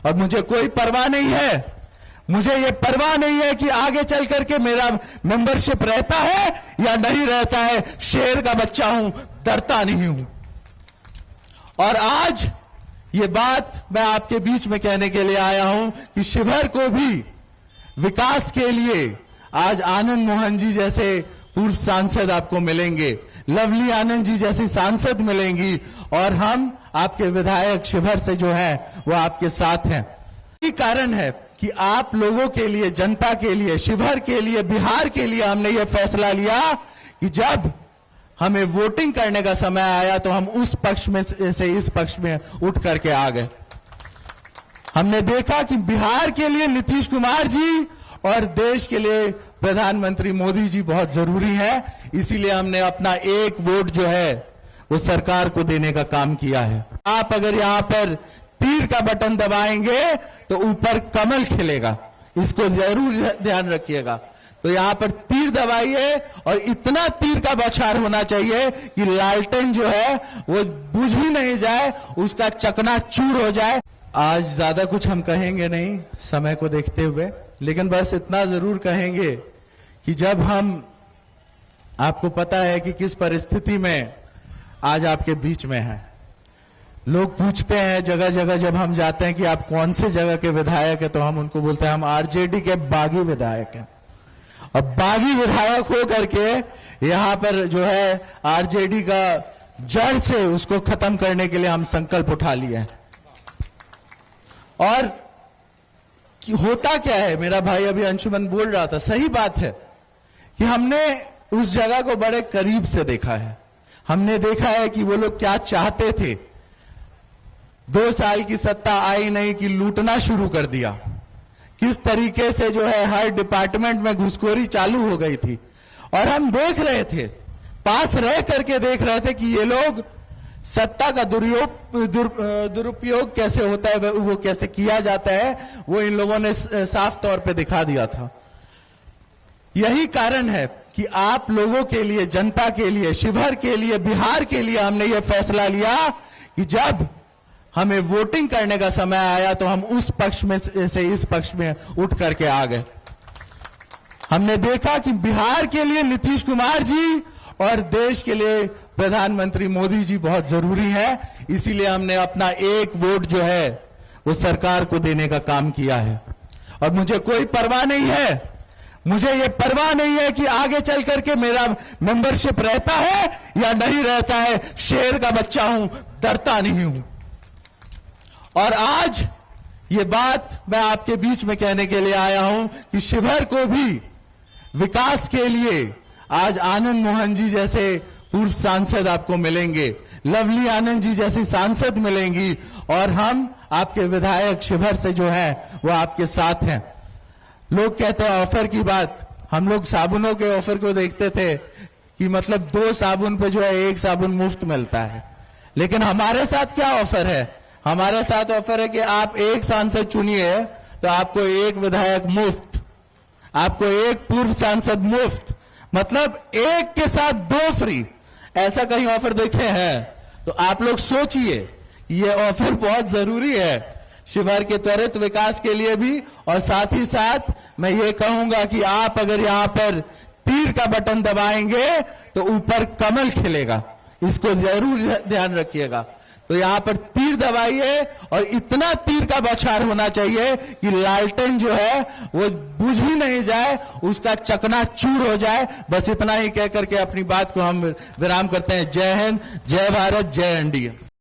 और मुझे कोई परवाह नहीं है, मुझे ये परवाह नहीं है कि आगे चल करके मेरा मेंबरशिप रहता है या नहीं रहता है। शेर का बच्चा हूं, डरता नहीं हूं। और आज ये बात मैं आपके बीच में कहने के लिए आया हूं कि शिवहर को भी विकास के लिए आज आनंद मोहन जी जैसे पूर्व सांसद आपको मिलेंगे, लवली आनंद जी जैसी सांसद मिलेंगी, और हम आपके विधायक शिवहर से जो है वो आपके साथ हैं। यही कारण है कि आप लोगों के लिए, जनता के लिए, शिवहर के लिए, बिहार के लिए हमने ये फैसला लिया कि जब हमें वोटिंग करने का समय आया तो हम उस पक्ष में से इस पक्ष में उठ करके आ गए। हमने देखा कि बिहार के लिए नीतीश कुमार जी और देश के लिए प्रधानमंत्री मोदी जी बहुत जरूरी है, इसीलिए हमने अपना एक वोट जो है वो सरकार को देने का काम किया है। आप अगर यहां पर तीर का बटन दबाएंगे तो ऊपर कमल खिलेगा, इसको जरूर ध्यान रखिएगा। तो यहां पर तीर दबाइए और इतना तीर का बौछार होना चाहिए कि लालटेन जो है वो बुझ ही नहीं जाए, उसका चकनाचूर हो जाए। आज ज्यादा कुछ हम कहेंगे नहीं समय को देखते हुए, लेकिन बस इतना जरूर कहेंगे कि जब हम, आपको पता है कि किस परिस्थिति में आज आपके बीच में है। लोग पूछते हैं जगह जगह जब हम जाते हैं कि आप कौन से जगह के विधायक हैं, तो हम उनको बोलते हैं हम आरजेडी के बागी विधायक हैं। और बागी विधायक हो करके यहां पर जो है आरजेडी का जड़ से उसको खत्म करने के लिए हम संकल्प उठा लिए हैं। और कि होता क्या है, मेरा भाई अभी अंशुमन बोल रहा था, सही बात है कि हमने उस जगह को बड़े करीब से देखा है। हमने देखा है कि वो लोग क्या चाहते थे। 2 साल की सत्ता आई नहीं कि लूटना शुरू कर दिया, किस तरीके से जो है हर डिपार्टमेंट में घुसखोरी चालू हो गई थी। और हम देख रहे थे, पास रह करके देख रहे थे कि ये लोग सत्ता का दुरुपयोग कैसे होता है, वो कैसे किया जाता है, वो इन लोगों ने साफ तौर पे दिखा दिया था। यही कारण है कि आप लोगों के लिए, जनता के लिए, शिवहर के लिए, बिहार के लिए हमने ये फैसला लिया कि जब हमें वोटिंग करने का समय आया तो हम उस पक्ष में से इस पक्ष में उठ करके आ गए। हमने देखा कि बिहार के लिए नीतीश कुमार जी और देश के लिए प्रधानमंत्री मोदी जी बहुत जरूरी है, इसीलिए हमने अपना एक वोट जो है वो सरकार को देने का काम किया है। और मुझे कोई परवाह नहीं है, मुझे ये परवाह नहीं है कि आगे चल करके मेरा मेंबरशिप रहता है या नहीं रहता है। शेर का बच्चा हूं, डरता नहीं हूं। और आज ये बात मैं आपके बीच में कहने के लिए आया हूं कि शिवहर को भी विकास के लिए आज आनंद मोहन जी जैसे पूर्व सांसद आपको मिलेंगे, लवली आनंद जी जैसी सांसद मिलेंगी, और हम आपके विधायक शिवहर से जो है वो आपके साथ हैं। लोग कहते हैं ऑफर की बात, हम लोग साबुनों के ऑफर को देखते थे कि मतलब 2 साबुन पे जो है 1 साबुन मुफ्त मिलता है, लेकिन हमारे साथ क्या ऑफर है? हमारे साथ ऑफर है कि आप 1 सांसद चुनिए तो आपको 1 विधायक मुफ्त, आपको 1 पूर्व सांसद मुफ्त, मतलब 1 के साथ 2 फ्री। ऐसा कहीं ऑफर देखे हैं? तो आप लोग सोचिए, ये ऑफर बहुत जरूरी है शिवहर के त्वरित विकास के लिए भी। और साथ ही साथ मैं ये कहूंगा कि आप अगर यहां पर तीर का बटन दबाएंगे तो ऊपर कमल खिलेगा, इसको जरूर ध्यान रखिएगा। तो यहां पर तीर दबाइए और इतना तीर का बौछार होना चाहिए कि लालटेन जो है वो बुझ ही नहीं जाए, उसका चकनाचूर हो जाए। बस इतना ही कह करके अपनी बात को हम विराम करते हैं। जय हिंद, जय भारत, जय एनडीए।